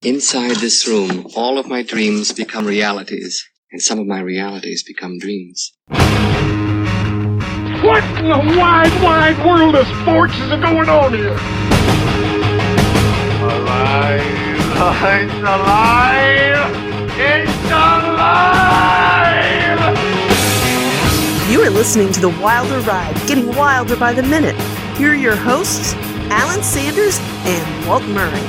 Inside this room, all of my dreams become realities, and some of my realities become dreams. What in the wide, wide world of sports is going on here? Alive! It's alive! It's alive! You are listening to The Wilder Ride, getting wilder by the minute. Here are your hosts, Alan Sanders and Walt Murray.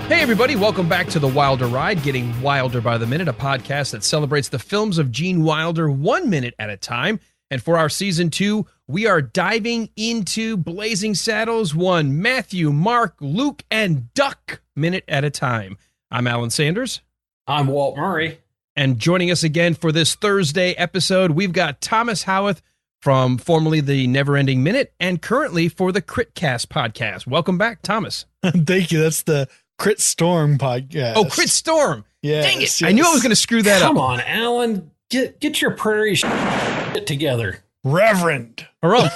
Hey everybody, welcome back to The Wilder Ride, getting wilder by the minute, a podcast that celebrates the films of Gene Wilder 1 minute at a time. And for our season 2, we are diving into Blazing Saddles 1, Matthew, Mark, Luke, and Duck minute at a time. I'm Alan Sanders. I'm Walt Murray. And joining us again for this Thursday episode, we've got Thomas Howarth from formerly the Neverending Minute and currently for the Critcast podcast. Welcome back, Thomas. Thank you. That's the Crit Storm podcast. Oh, Crit Storm. Yes, Dang it. yes. I knew I was going to screw that up. Come on, Alan. Get your prairie shit together. Reverend. Harumph.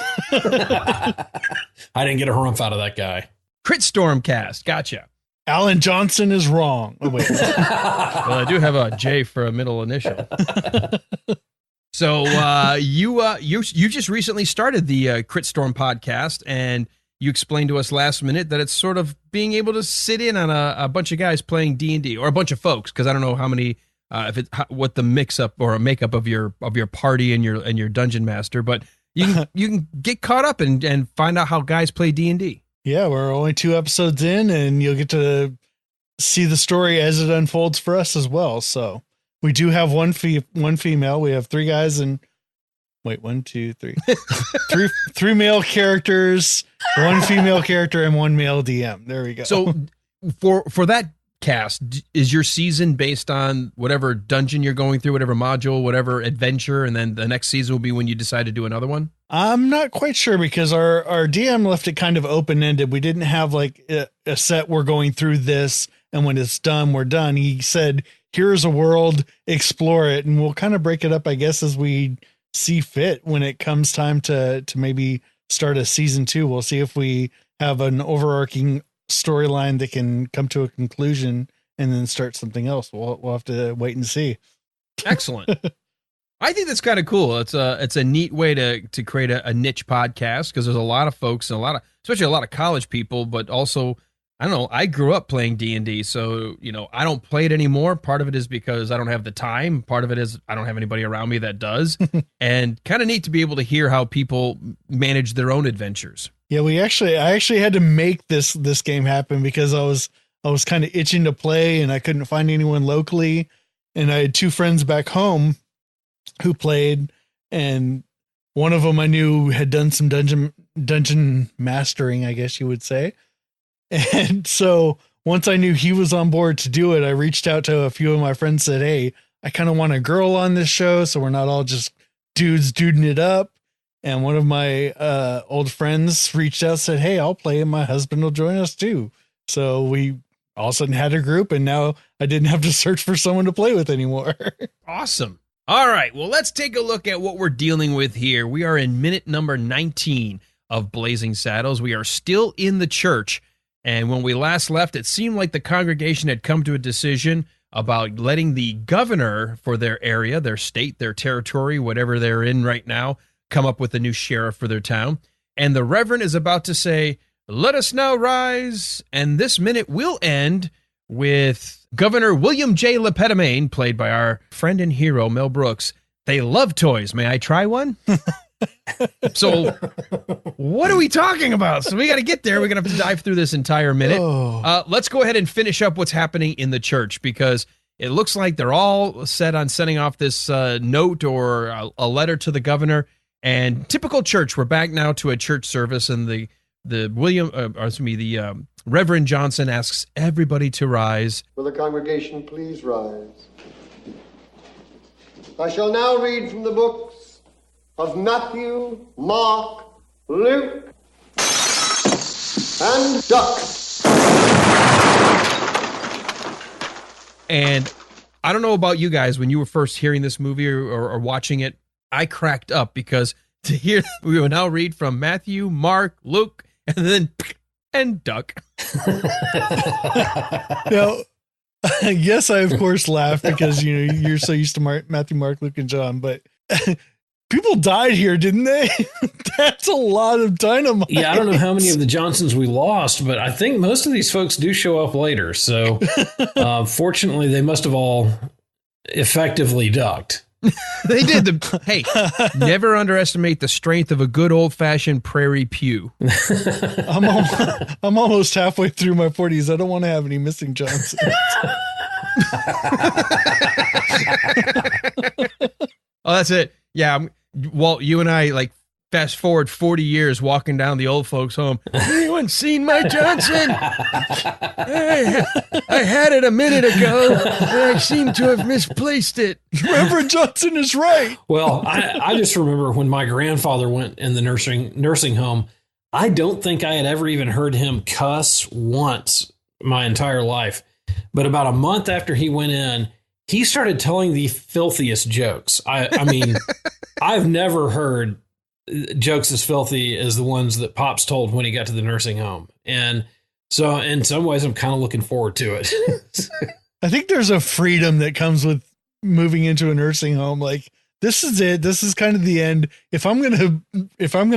I didn't get a harumph out of that guy. Crit Storm cast. Gotcha. Alan Johnson is wrong. Oh, wait. Well, I do have a J for a middle initial. So you just recently started the Crit Storm podcast, and you explained to us last minute that it's sort of being able to sit in on a bunch of guys playing D&D, or a bunch of folks, because I don't know how many, what the mix up or a makeup of your party and your dungeon master, but you can get caught up and find out how guys play D&D. Yeah, we're only 2 episodes in, and you'll get to see the story as it unfolds for us as well. So we do have one female. We have 3 guys and wait, 1, 2, 3, three male characters, 1 female character, and 1 male DM. There we go. So for that cast, is your season based on whatever dungeon you're going through, whatever module, whatever adventure, and then the next season will be when you decide to do another one? I'm not quite sure, because our DM left it kind of open-ended. We didn't have like a set, we're going through this, and when it's done, we're done. He said, here's a world, explore it, and we'll kind of break it up, I guess, as we see fit. When it comes time to maybe start a season 2, we'll see if we have an overarching storyline that can come to a conclusion and then start something else. We'll have to wait and see. Excellent. I think that's kind of cool. It's a neat way to create a niche podcast, because there's a lot of folks and especially a lot of college people, but also, I don't know, I grew up playing D&D, so, I don't play it anymore. Part of it is because I don't have the time. Part of it is I don't have anybody around me that does. And kind of neat to be able to hear how people manage their own adventures. Yeah, I actually had to make this game happen, because I was kind of itching to play and I couldn't find anyone locally. And I had 2 friends back home who played, and one of them I knew had done some dungeon mastering, I guess you would say. And so once I knew he was on board to do it, I reached out to a few of my friends, said, hey, I kind of want a girl on this show, so we're not all just dudes duding it up. And one of my old friends reached out, said, hey, I'll play, and my husband will join us too. So we all of a sudden had a group, and now I didn't have to search for someone to play with anymore. Awesome. All right, well, let's take a look at what we're dealing with here. We are in minute number 19 of Blazing Saddles. We are still in the church. And when we last left, it seemed like the congregation had come to a decision about letting the governor for their area, their state, their territory, whatever they're in right now, come up with a new sheriff for their town. And the Reverend is about to say, let us now rise. And this minute will end with Governor William J. Lepetomane, played by our friend and hero, Mel Brooks. They love toys. May I try one? So what are we talking about? So we got to get there. We're going to have to dive through this entire minute. Let's go ahead and finish up what's happening in the church, because it looks like they're all set on sending off this note or a letter to the governor. And typical church, we're back now to a church service, and the Reverend Johnson asks everybody to rise. Will the congregation please rise? I shall now read from the books of Matthew, Mark, Luke, and Duck. And I don't know about you guys, when you were first hearing this movie or watching it, I cracked up, because to hear, we will now read from Matthew, Mark, Luke, and then and duck. Now, yes, I of course laugh because you're so used to Matthew, Mark, Luke, and John, but people died here, didn't they? That's a lot of dynamite. Yeah, I don't know how many of the Johnsons we lost, but I think most of these folks do show up later. So fortunately, they must have all effectively ducked. They did. Hey, never underestimate the strength of a good old-fashioned prairie pew. I'm almost halfway through my 40s. I don't want to have any missing Johnsons. Oh, that's it. Yeah, Walt, you and I, like, fast forward 40 years walking down the old folks' home. Anyone seen my Johnson? Hey, I had it a minute ago, and I seem to have misplaced it. Reverend Johnson is right. Well, I just remember when my grandfather went in the nursing home, I don't think I had ever even heard him cuss once my entire life. But about a month after he went in, he started telling the filthiest jokes. I mean, I've never heard jokes as filthy as the ones that Pops told when he got to the nursing home. And so in some ways, I'm kind of looking forward to it. I think there's a freedom that comes with moving into a nursing home. Like, this is it. This is kind of the end. If I'm gonna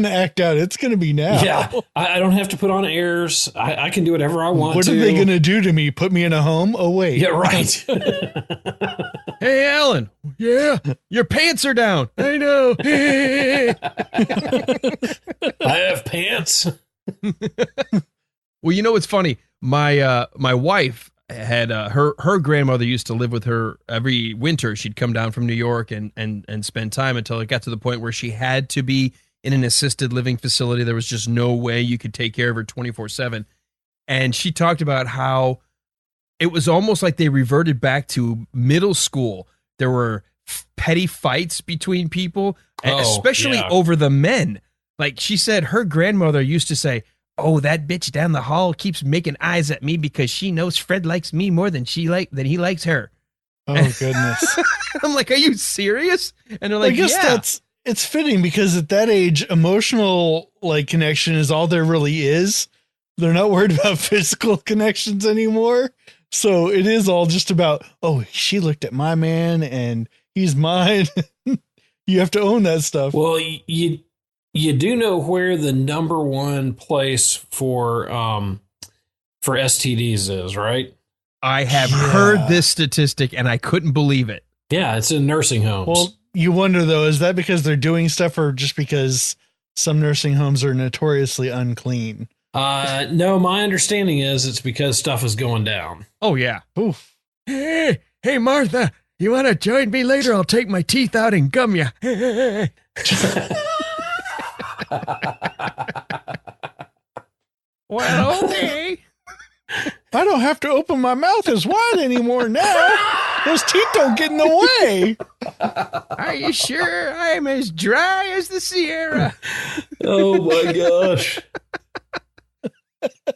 act out, it's gonna be now. Yeah, I don't have to put on airs. I can do whatever I want. What are they gonna do to me? Put me in a home? Oh wait. Yeah, right. Hey, Alan. Yeah, your pants are down. I know. I have pants. Well, you know what's funny? My wife had her grandmother used to live with her every winter. She'd come down from New York and spend time until it got to the point where she had to be in an assisted living facility. There was just no way you could take care of her 24/7. And she talked about how it was almost like they reverted back to middle school. There were petty fights between people, especially over the men. Like, she said her grandmother used to say, "Oh, that bitch down the hall keeps making eyes at me because she knows Fred likes me more than he likes her." Oh, goodness. I'm like, "Are you serious?" And they're like, I guess it's fitting because at that age, emotional connection is all there really is. They're not worried about physical connections anymore. So it is all just about, oh, she looked at my man and he's mine. You have to own that stuff. Well, you do know where the number one place for STDs is, right? I have heard this statistic and I couldn't believe it. Yeah, it's in nursing homes. Well, you wonder though, is that because they're doing stuff or just because some nursing homes are notoriously unclean? No, my understanding is it's because stuff is going down. Oh yeah. Oof. Hey, Martha, you want to join me later? I'll take my teeth out and gum you. Well, okay. I don't have to open my mouth as wide anymore now. Those teeth don't get in the way. Are you sure I'm as dry as the Sierra? Oh my gosh.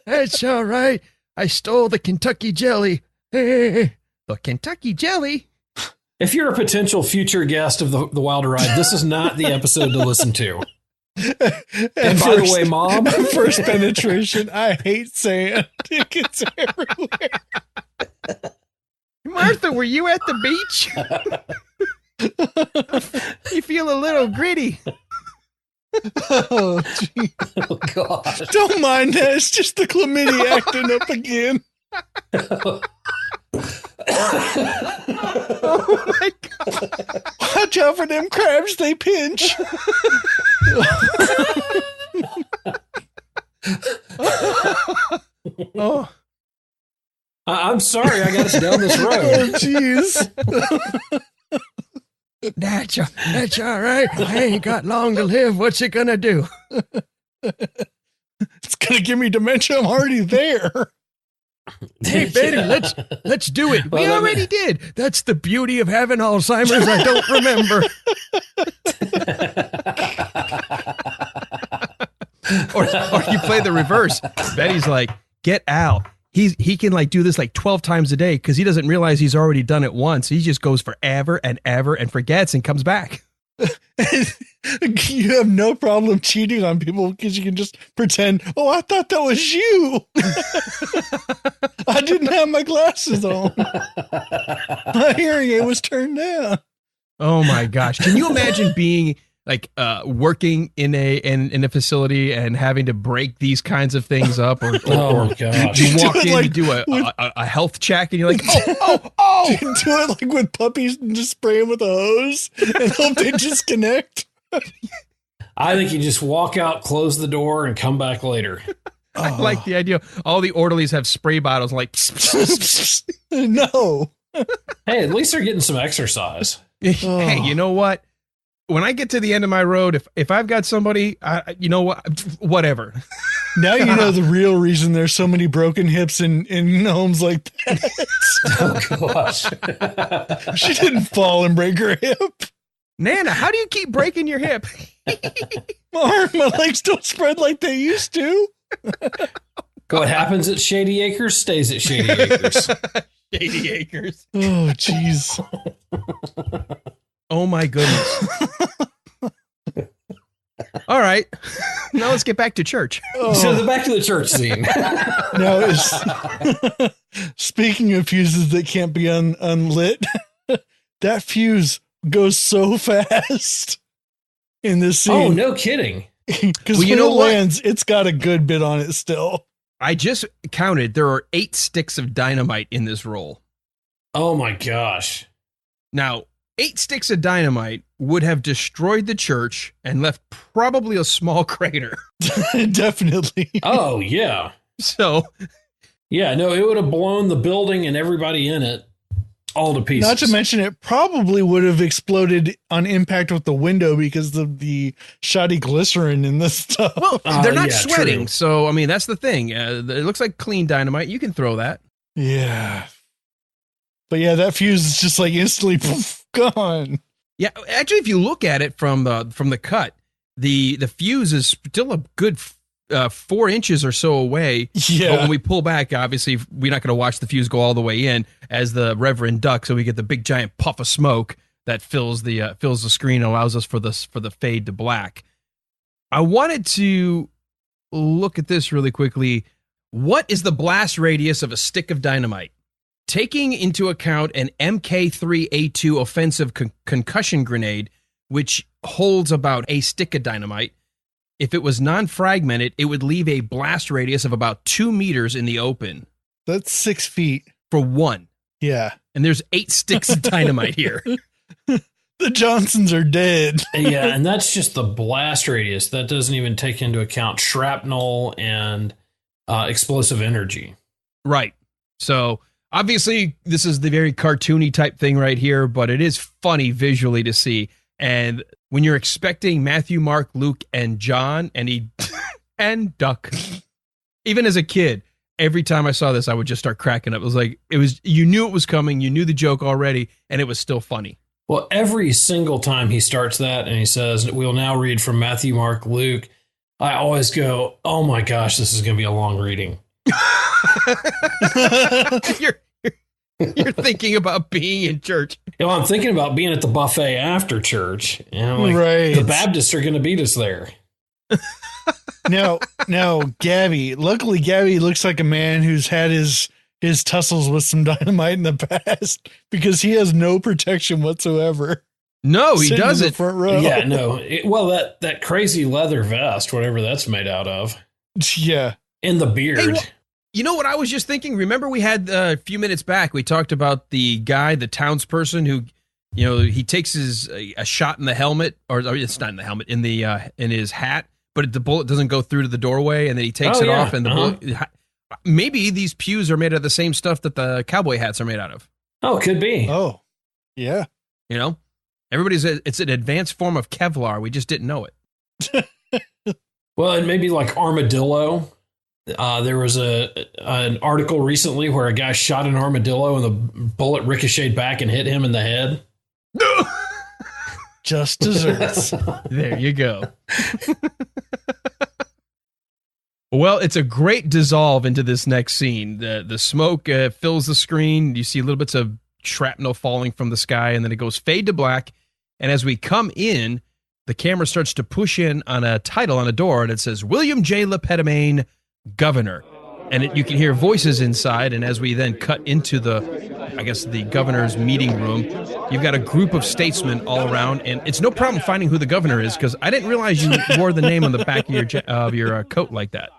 That's all right. I stole the Kentucky jelly. The Kentucky jelly? If you're a potential future guest of the Wilder Ride, this is not the episode to listen to. And by the way, Mom, first penetration, I hate sand. It gets everywhere. Martha, were you at the beach? You feel a little gritty. Oh, gee. oh gosh. Don't mind that. It's just the chlamydia acting up again. Oh my God. Watch out for them crabs, they pinch. Oh. I'm sorry, I got us down this road. Oh, jeez. That's all right. I ain't got long to live. What's it gonna do? It's gonna give me dementia. I'm already there. Hey, Betty, let's do it. We already did. That's the beauty of having Alzheimer's. I don't remember. or you play the reverse. Betty's like, get Al. He can do this 12 times a day because he doesn't realize he's already done it once. He just goes forever and ever and forgets and comes back. You have no problem cheating on people because you can just pretend, oh, I thought that was you. I didn't have my glasses on. My hearing aid was turned down. Oh my gosh. Can you imagine being like working in a facility and having to break these kinds of things up, or gosh. you walk Do it in like to do a health check and you're like, oh. Do it like with puppies and just spray them with a hose and hope they disconnect. I think you just walk out, close the door, and come back later. I like the idea. All the orderlies have spray bottles like, No. Hey, at least they're getting some exercise. hey, you know what? When I get to the end of my road, if I've got somebody, you know what, whatever. Now you know the real reason there's so many broken hips in homes like that. Oh, gosh. She didn't fall and break her hip. Nana, how do you keep breaking your hip? My legs don't spread like they used to. What happens at Shady Acres stays at Shady Acres. Shady Acres. Oh, jeez. Oh my goodness. All right. Now let's get back to church. So back to the church scene. Now, speaking of fuses that can't be unlit, that fuse goes so fast in this scene. Oh, no kidding. Because Well, you when know it what? lands, it's got a good bit on it still. I just counted. There are 8 sticks of dynamite in this roll. Oh, my gosh. Now, 8 sticks of dynamite would have destroyed the church and left probably a small crater. Definitely. Oh, yeah. So, Yeah, no, it would have blown the building and everybody in it all to pieces. Not to mention, it probably would have exploded on impact with the window because of the shoddy glycerin in this stuff. well, they're not yeah, sweating. true. So, I mean, that's the thing. It looks like clean dynamite. You can throw that. Yeah. But yeah, that fuse is just like instantly poof, gone. Yeah, actually, if you look at it from the cut, the fuse is still a good 4 inches or so away. Yeah. But when we pull back, obviously, we're not going to watch the fuse go all the way in as the Reverend ducks, so we get the big giant puff of smoke that fills the screen and allows us for the fade to black. I wanted to look at this really quickly. What is the blast radius of a stick of dynamite? Taking into account an MK3A2 offensive concussion grenade, which holds about a stick of dynamite, if it was non-fragmented, it would leave a blast radius of about 2 meters in the open That's 6 feet. for one. Yeah. And there's 8 sticks of dynamite here. The Johnsons are dead. Yeah, and that's just the blast radius. That doesn't even take into account shrapnel and explosive energy. Right. So obviously, this is the very cartoony type thing right here, but it is funny visually to see. And when you're expecting Matthew, Mark, Luke, and John, and Duck, even as a kid, every time I saw this, I would just start cracking up. It was like, you knew it was coming, you knew the joke already, and it was still funny. Well, every single time he starts that and he says, we'll now read from Matthew, Mark, Luke, I always go, oh my gosh, this is going to be a long reading. You're thinking about being in church. You know, I'm thinking about being at the buffet after church. You know, like, Right. the Baptists are going to beat us there. Now, Gabby. Luckily, Gabby looks like a man who's had his tussles with some dynamite in the past because he has no protection whatsoever. No, he Sitting in the doesn't. front row. Yeah, no. That crazy leather vest, whatever that's made out of, Yeah. and the beard. Hey, you know what I was just thinking? Remember we had a few minutes back, we talked about the guy, the townsperson who, you know, he takes a shot in the helmet, or it's not in the helmet, in his hat, but the bullet doesn't go through to the doorway, and then he takes it off, and the bullet. Maybe these pews are made out of the same stuff that the cowboy hats are made out of. Oh, could be. Oh, yeah. You know, it's an advanced form of Kevlar. We just didn't know it. Well, and maybe like armadillo. There was an article recently where a guy shot an armadillo and the bullet ricocheted back and hit him in the head. Just desserts. There you go. Well, it's a great dissolve into this next scene. The smoke fills the screen. You see little bits of shrapnel falling from the sky, and then it goes fade to black. And as we come in, the camera starts to push in on a title on a door, and it says, William J. Lepetomane, Governor. And you can hear voices inside, and as we then cut into the governor's meeting room, you've got a group of statesmen all around, and it's no problem finding who the governor is, because I didn't realize you wore the name on the back of your coat like that.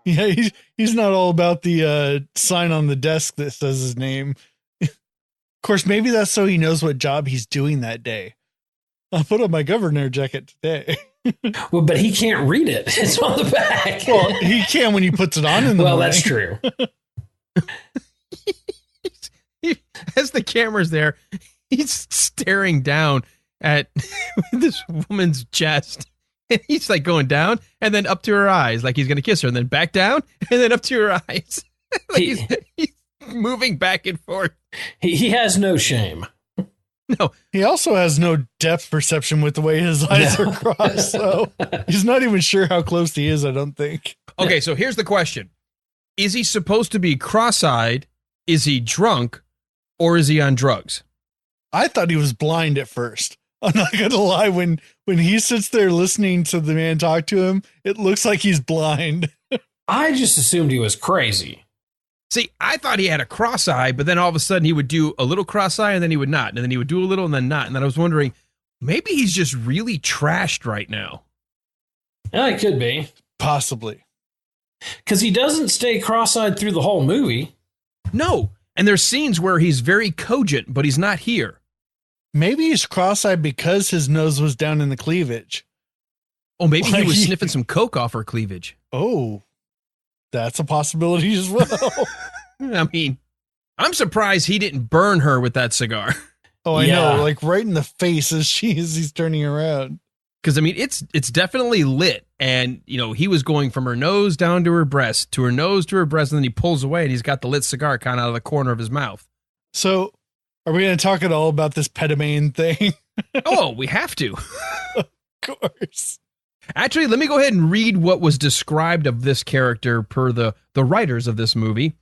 Yeah, he's not all about the sign on the desk that says his name. Of course, maybe that's so he knows what job he's doing that day. I'll put on my governor jacket today. Well, but he can't read it. It's on the back. Well, he can when he puts it on in the morning. That's true. As the camera's there, he's staring down at this woman's chest. And he's like going down and then up to her eyes, like he's going to kiss her, and then back down and then up to her eyes. Like he's moving back and forth. He has no shame. No. He also has no depth perception with the way his eyes are crossed, so he's not even sure how close he is, I don't think. Okay, so here's the question. Is he supposed to be cross-eyed? Is he drunk? Or is he on drugs? I thought he was blind at first. I'm not going to lie. When he sits there listening to the man talk to him, it looks like he's blind. I just assumed he was crazy. See, I thought he had a cross eye, but then all of a sudden he would do a little cross eye and then he would not. And then he would do a little and then not. And then I was wondering, maybe he's just really trashed right now. Yeah, it could be. Possibly. Because he doesn't stay cross-eyed through the whole movie. No. And there's scenes where he's very cogent, but he's not here. Maybe he's cross-eyed because his nose was down in the cleavage. Oh, maybe he was sniffing some coke off her cleavage. Oh, that's a possibility as well. I mean, I'm surprised he didn't burn her with that cigar. Oh, I know, like right in the face as he's turning around. Because, I mean, it's definitely lit. And, you know, he was going from her nose down to her breast, to her nose to her breast, and then he pulls away and he's got the lit cigar kind of out of the corner of his mouth. So, are we going to talk at all about this Petomane thing? Oh, we have to. Of course. Actually, let me go ahead and read what was described of this character per the writers of this movie.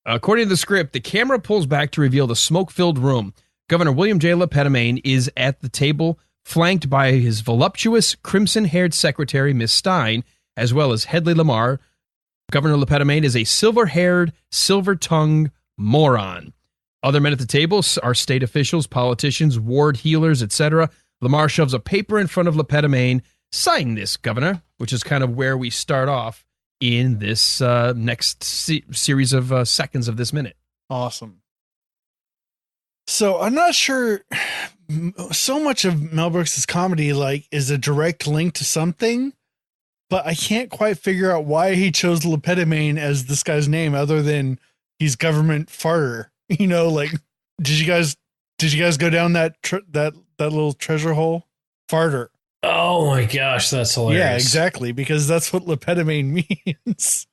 According to the script, the camera pulls back to reveal the smoke-filled room. Governor William J. Lepetomane is at the table, flanked by his voluptuous, crimson-haired secretary, Miss Stein, as well as Hedley Lamarr. Governor Lepetomane is a silver-haired, silver-tongued moron. Other men at the table are state officials, politicians, ward healers, etc. Lamarr shoves a paper in front of Lepetomane. Sign this, Governor, which is kind of where we start off in this next series of seconds of this minute. Awesome. So I'm not sure so much of Mel Brooks' comedy is a direct link to something, but I can't quite figure out why he chose Lepetomane as this guy's name other than he's government farter. You know, like, did you guys go down that little treasure hole? Farter. Oh my gosh, that's hilarious. Yeah, exactly, because that's what Lepetomane means.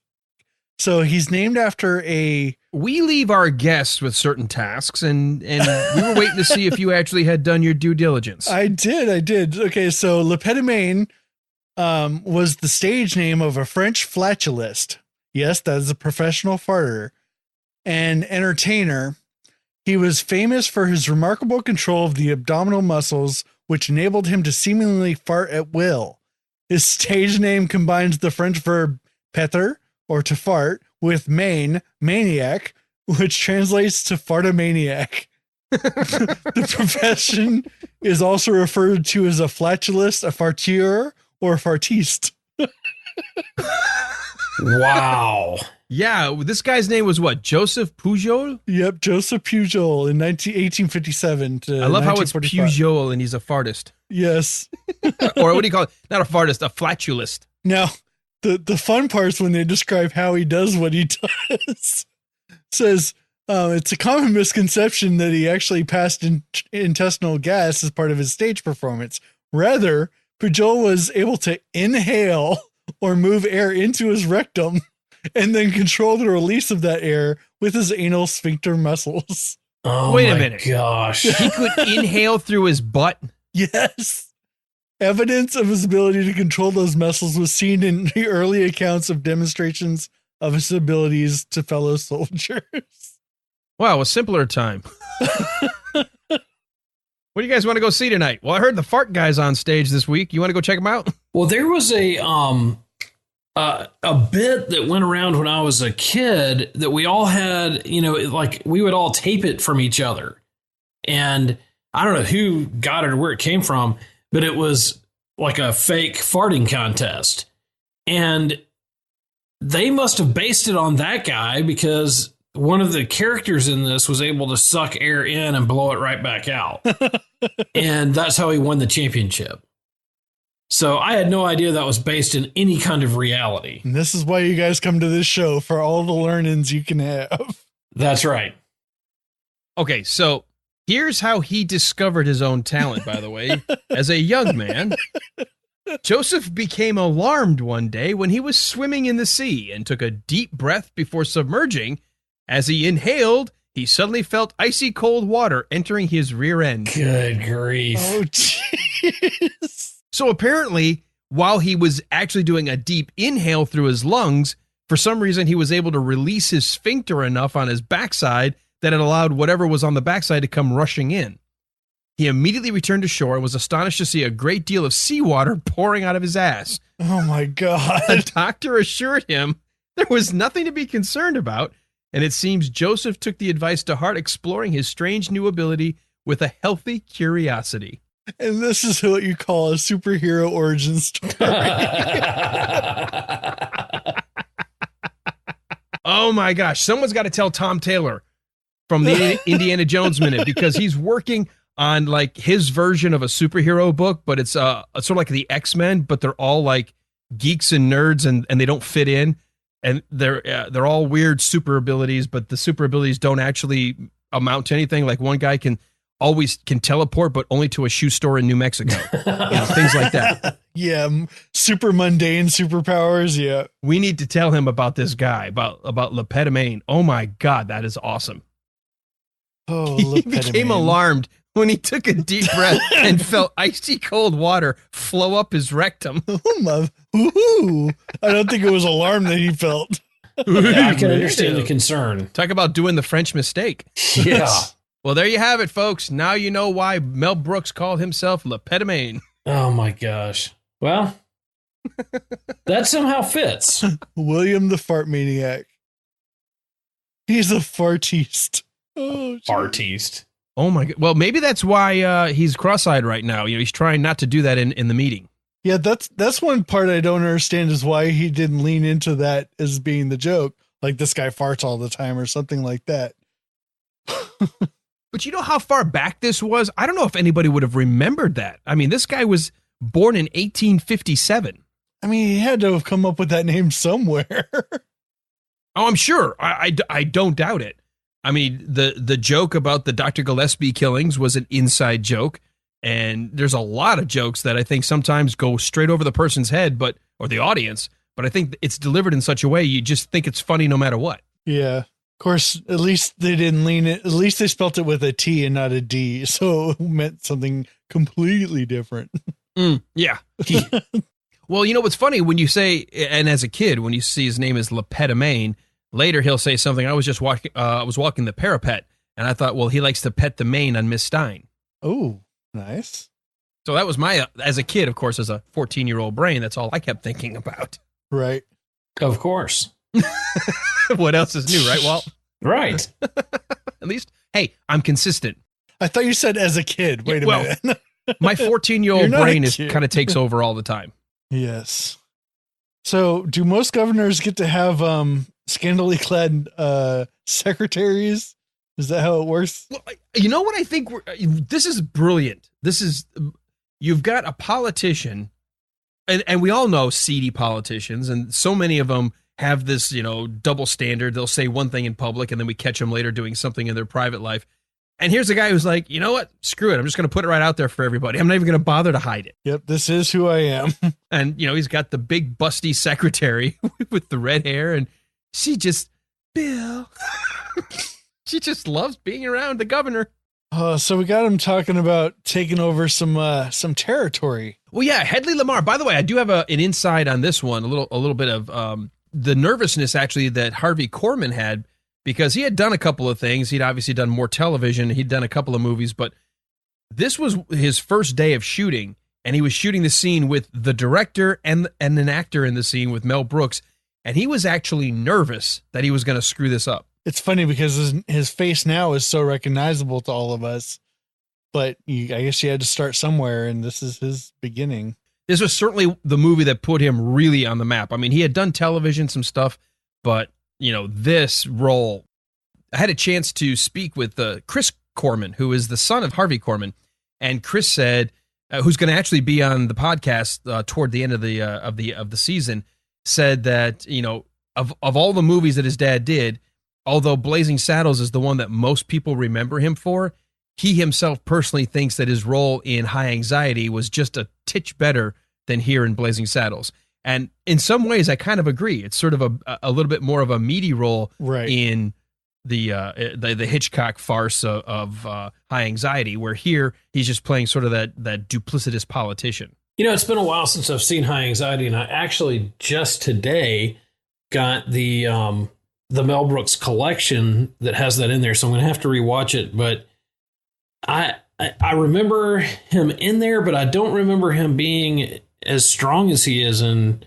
So he's named after a... We leave our guests with certain tasks, and we were waiting to see if you actually had done your due diligence. I did. Okay, so Lepetomane was the stage name of a French flatulist. Yes, that is a professional farter and entertainer. He was famous for his remarkable control of the abdominal muscles, which enabled him to seemingly fart at will. His stage name combines the French verb péter, or to fart, with main, maniac, which translates to fartomaniac. The profession is also referred to as a flatulist, a fartier, or a fartiste. Wow. Yeah, this guy's name was what? Joseph Pujol? Yep, Joseph Pujol in 1857 to I love how it's Pujol and he's a fartist. Yes. Or what do you call it? Not a fartist, a flatulist. Now, the fun part's when they describe how he does what he does. Says it's a common misconception that he actually passed intestinal gas as part of his stage performance. Rather, Pujol was able to inhale or move air into his rectum and then control the release of that air with his anal sphincter muscles. Oh, wait a minute. Gosh. He could inhale through his butt? Yes. Evidence of his ability to control those muscles was seen in the early accounts of demonstrations of his abilities to fellow soldiers. Wow, a simpler time. What do you guys want to go see tonight? Well, I heard the Fart Guy's on stage this week. You want to go check them out? Well, there was a bit that went around when I was a kid that we all had, like we would all tape it from each other. And I don't know who got it or where it came from, but it was like a fake farting contest. And they must have based it on that guy because one of the characters in this was able to suck air in and blow it right back out. And that's how he won the championship. So I had no idea that was based in any kind of reality. And this is why you guys come to this show, for all the learnings you can have. That's right. Okay, so here's how he discovered his own talent, by the way. As a young man, Joseph became alarmed one day when he was swimming in the sea and took a deep breath before submerging. As he inhaled, he suddenly felt icy cold water entering his rear end. Good grief. Oh, jeez. So apparently, while he was actually doing a deep inhale through his lungs, for some reason he was able to release his sphincter enough on his backside that it allowed whatever was on the backside to come rushing in. He immediately returned to shore and was astonished to see a great deal of seawater pouring out of his ass. Oh, my God. The doctor assured him there was nothing to be concerned about, and it seems Joseph took the advice to heart, exploring his strange new ability with a healthy curiosity. And this is what you call a superhero origin story. Oh my gosh. Someone's got to tell Tom Taylor from the Indiana Jones Minute, because he's working on like his version of a superhero book, but it's sort of like the X-Men, but they're all like geeks and nerds and they don't fit in. And they're all weird super abilities, but the super abilities don't actually amount to anything. Like one guy can teleport, but only to a shoe store in New Mexico. Things like that. Yeah, super mundane superpowers. Yeah, we need to tell him about this guy, about Lepetomane. Oh my God, that is awesome. Oh, he became alarmed when he took a deep breath and felt icy cold water flow up his rectum. Ooh, I don't think it was alarm that he felt. Yeah, I can understand the concern. Talk about doing the French mistake. Yeah. Well, there you have it, folks. Now you know why Mel Brooks called himself Lepetomane. Oh, my gosh. Well, that somehow fits. William the Fart Maniac. He's a fartiste. Oh, fartiste. Oh, my God. Well, maybe that's why he's cross-eyed right now. He's trying not to do that in the meeting. Yeah, that's one part I don't understand is why he didn't lean into that as being the joke. Like this guy farts all the time or something like that. But you know how far back this was? I don't know if anybody would have remembered that. I mean, this guy was born in 1857. I mean, he had to have come up with that name somewhere. Oh, I'm sure. I don't doubt it. I mean, the joke about the Dr. Gillespie killings was an inside joke. And there's a lot of jokes that I think sometimes go straight over the person's head, or the audience. But I think it's delivered in such a way you just think it's funny no matter what. Yeah. Of course, at least they didn't lean it. At least they spelt it with a T and not a D. So it meant something completely different. Yeah. Well, you know what's funny when you say, and as a kid, when you see his name is Lepetomane, later he'll say something. I was just walking the parapet, and I thought, well, he likes to pet the mane on Miss Stein. Oh, nice. So that was as a kid, of course, as a 14-year-old brain, that's all I kept thinking about. Right. Of course. What else is new, right, Walt? Right. At least, hey, I'm consistent. I thought you said as a kid. Wait a minute. My 14-year-old brain kind of takes over all the time. Yes. So do most governors get to have scantily clad secretaries? Is that how it works? Well, you know what I think? This is brilliant. You've got a politician, and we all know seedy politicians, and so many of them have this, double standard. They'll say one thing in public, and then we catch them later doing something in their private life. And here's a guy who's like, you know what? Screw it. I'm just going to put it right out there for everybody. I'm not even going to bother to hide it. Yep, this is who I am. And, he's got the big busty secretary with the red hair, and she just, Bill, she just loves being around the governor. So we got him talking about taking over some territory. Well, yeah, Hedley Lamarr. By the way, I do have an insight on this one, a little bit of the nervousness actually that Harvey Korman had, because he had done a couple of things. He'd obviously done more television. He'd done a couple of movies, but This was his first day of shooting, and he was shooting the scene with the director and an actor in the scene with Mel Brooks, and he was actually nervous that he was going to screw this up. It's funny because his face now is so recognizable to all of us, but I guess you had to start somewhere, and this is his beginning. This was certainly the movie that put him really on the map. I mean, he had done television, some stuff, but, this role, I had a chance to speak with Chris Korman, who is the son of Harvey Korman, and Chris said, who's going to actually be on the podcast toward the end of the season, said that of all the movies that his dad did, although Blazing Saddles is the one that most people remember him for, he himself personally thinks that his role in High Anxiety was just a titch better than here in Blazing Saddles. And in some ways, I kind of agree. It's sort of a little bit more of a meaty role in the Hitchcock farce of High Anxiety, where here he's just playing sort of that duplicitous politician. It's been a while since I've seen High Anxiety, and I actually just today got the Mel Brooks collection that has that in there, so I'm going to have to rewatch it. But I remember him in there, but I don't remember him being as strong as he is in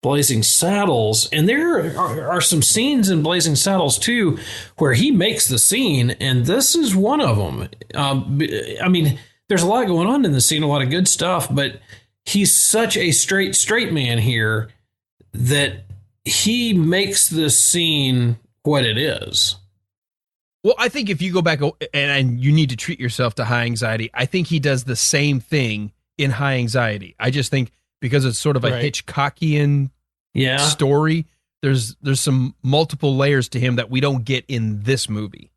Blazing Saddles. And there are some scenes in Blazing Saddles too where he makes the scene, and this is one of them. I mean, there's a lot going on in the scene, a lot of good stuff, but he's such a straight man here that he makes this scene what it is. Well, I think if you go back and you need to treat yourself to High Anxiety, I think he does the same thing in High Anxiety. I just think because it's sort of a Hitchcockian story, there's some multiple layers to him that we don't get in this movie.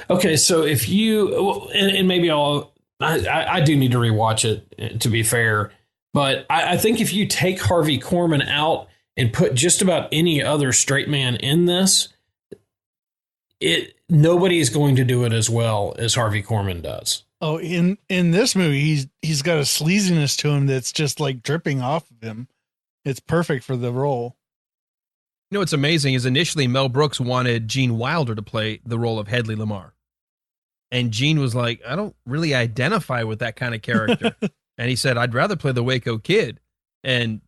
Okay, so if you, and maybe I do need to rewatch it, to be fair, but I think if you take Harvey Korman out and put just about any other straight man in this, nobody is going to do it as well as Harvey Korman does. Oh, in this movie, he's got a sleaziness to him that's just like dripping off of him. It's perfect for the role. What's amazing is initially Mel Brooks wanted Gene Wilder to play the role of Hedley Lamarr. And Gene was like, I don't really identify with that kind of character. And he said, I'd rather play the Waco Kid. And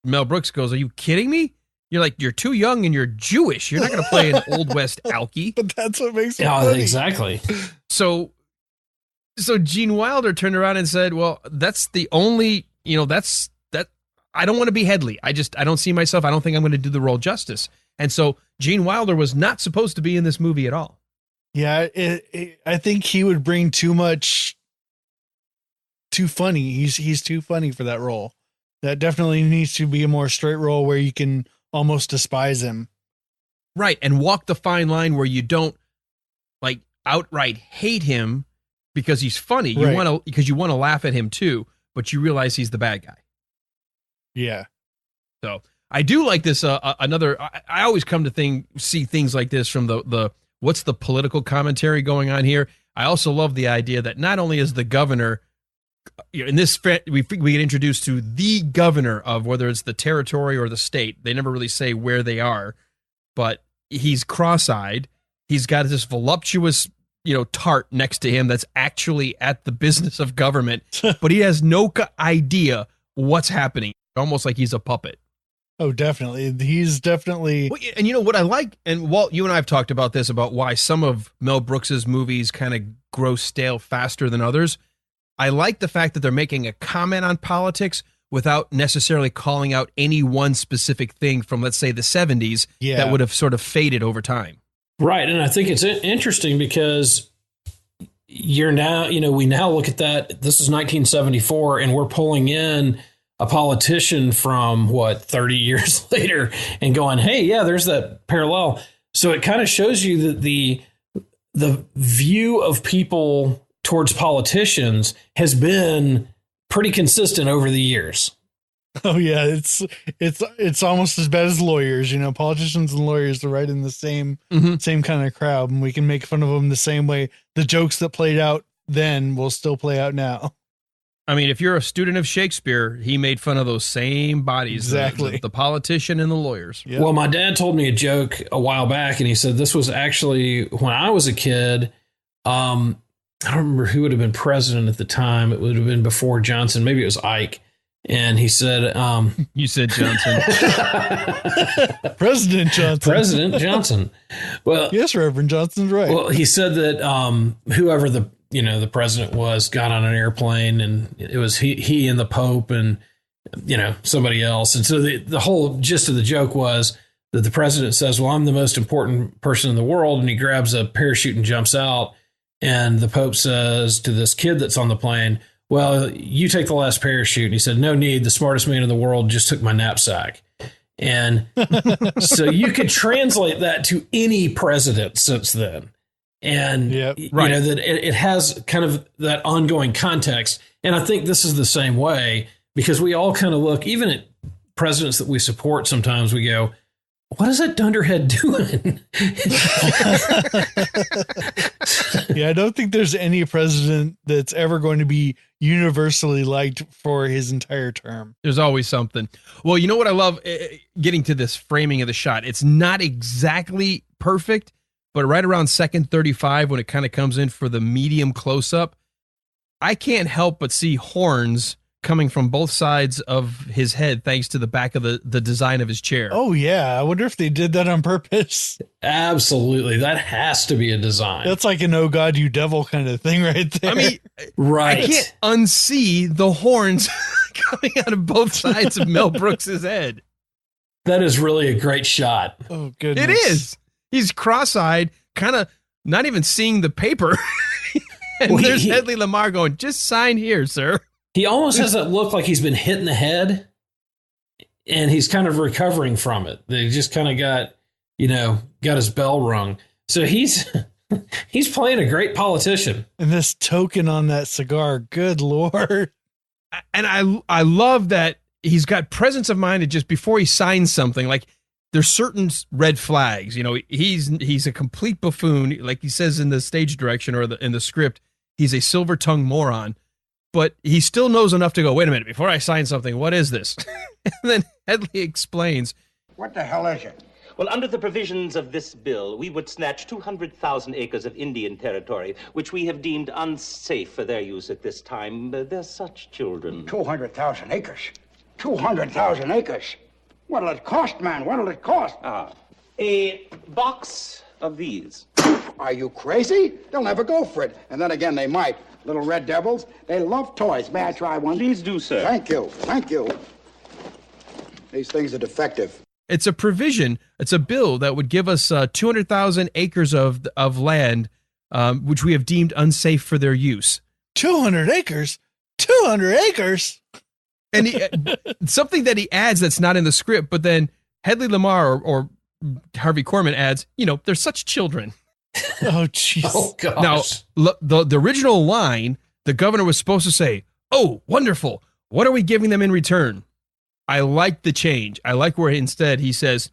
Mel Brooks goes, are you kidding me? You're too young and you're Jewish. You're not going to play an Old West alkie. But that's what makes it funny. Exactly. So Gene Wilder turned around and said, well, that's the only, I don't want to be Hedley. I don't see myself. I don't think I'm going to do the role justice. And so Gene Wilder was not supposed to be in this movie at all. Yeah, I think he would bring too funny. He's too funny for that role. That definitely needs to be a more straight role where you can almost despise him. Right, and walk the fine line where you don't like outright hate him because he's funny. You want to laugh at him too, but you realize he's the bad guy. Yeah. So I do like this. I always come to see things like this from the what's the political commentary going on here. I also love the idea that not only is the governor, in this we get introduced to the governor of whether it's the territory or the state. They never really say where they are, but he's cross-eyed. He's got this voluptuous, tart next to him that's actually at the business of government, but he has no idea what's happening. Almost like he's a puppet. Oh, definitely. He's definitely. Well, and what I like, and Walt, you and I have talked about this, about why some of Mel Brooks's movies kind of grow stale faster than others. I like the fact that they're making a comment on politics without necessarily calling out any one specific thing from, let's say, the 70s that would have sort of faded over time. Right. And I think it's interesting because we now look at that. This is 1974, and we're pulling in a politician from 30 years later and going, hey, yeah, there's that parallel. So it kind of shows you that the view of people towards politicians has been pretty consistent over the years. Oh yeah, it's almost as bad as lawyers. Politicians and lawyers are right in the same kind of crowd, and we can make fun of them the same way. The jokes that played out then will still play out now. I mean, if you're a student of Shakespeare, he made fun of those same bodies. Exactly. The politician and the lawyers. Yep. Well, my dad told me a joke a while back, and he said this was actually when I was a kid. I don't remember who would have been president at the time. It would have been before Johnson. Maybe it was Ike. And he said, You said Johnson. President Johnson. President Johnson. Well, yes, Reverend Johnson's right. Well, he said that whoever the president was got on an airplane, and it was he and the Pope and somebody else. And so the whole gist of the joke was that the president says, "Well, I'm the most important person in the world," and he grabs a parachute and jumps out. And the Pope says to this kid that's on the plane, "Well, you take the last parachute." And he said, "No need. The smartest man in the world just took my knapsack." And so you could translate that to any president since then. And, that it has kind of that ongoing context. And I think this is the same way, because we all kind of look, even at presidents that we support, sometimes we go, what is that dunderhead doing? Yeah, I don't think there's any president that's ever going to be universally liked for his entire term. There's always something. Well, you know what I love? Getting to this framing of the shot. It's not exactly perfect, but right around second 35, when it kind of comes in for the medium close-up, I can't help but see horns coming from both sides of his head thanks to the back of the design of his chair. Oh, yeah. I wonder if they did that on purpose. Absolutely. That has to be a design. That's like an "oh God, you devil" kind of thing right there. I mean, right. I can't unsee the horns coming out of both sides of Mel Brooks's head. That is really a great shot. Oh, goodness. It is. He's cross-eyed, kind of not even seeing the paper. And there's Hedley Lamarr going, "Just sign here, sir." He almost has that look like he's been hit in the head and he's kind of recovering from it. They just kind of got his bell rung. So he's playing a great politician. And this token on that cigar, good Lord. And I love that he's got presence of mind, and just before he signs something, like there's certain red flags. He's a complete buffoon. Like he says in the stage direction or in the script, he's a silver-tongued moron. But he still knows enough to go, "Wait a minute, before I sign something, what is this?" And then Hedley explains. "What the hell is it?" "Well, under the provisions of this bill, we would snatch 200,000 acres of Indian territory, which we have deemed unsafe for their use at this time. They're such children." 200,000 acres? 200,000 acres? What'll it cost, man? What'll it cost? A box of these. Are you crazy? They'll never go for it. And then again, they might. Little red devils. They love toys. May I try one? Please do, sir. Thank you. Thank you. These things are defective. It's a provision. It's a bill that would give us 200,000 acres of land, which we have deemed unsafe for their use. 200 acres? 200 acres? And something that he adds that's not in the script, but then Hedley Lamarr or Harvey Korman adds, they're such children. Oh, jeez. Oh, gosh. Now, the original line, the governor was supposed to say, "Oh, wonderful. What are we giving them in return?" I like the change. I like where instead he says,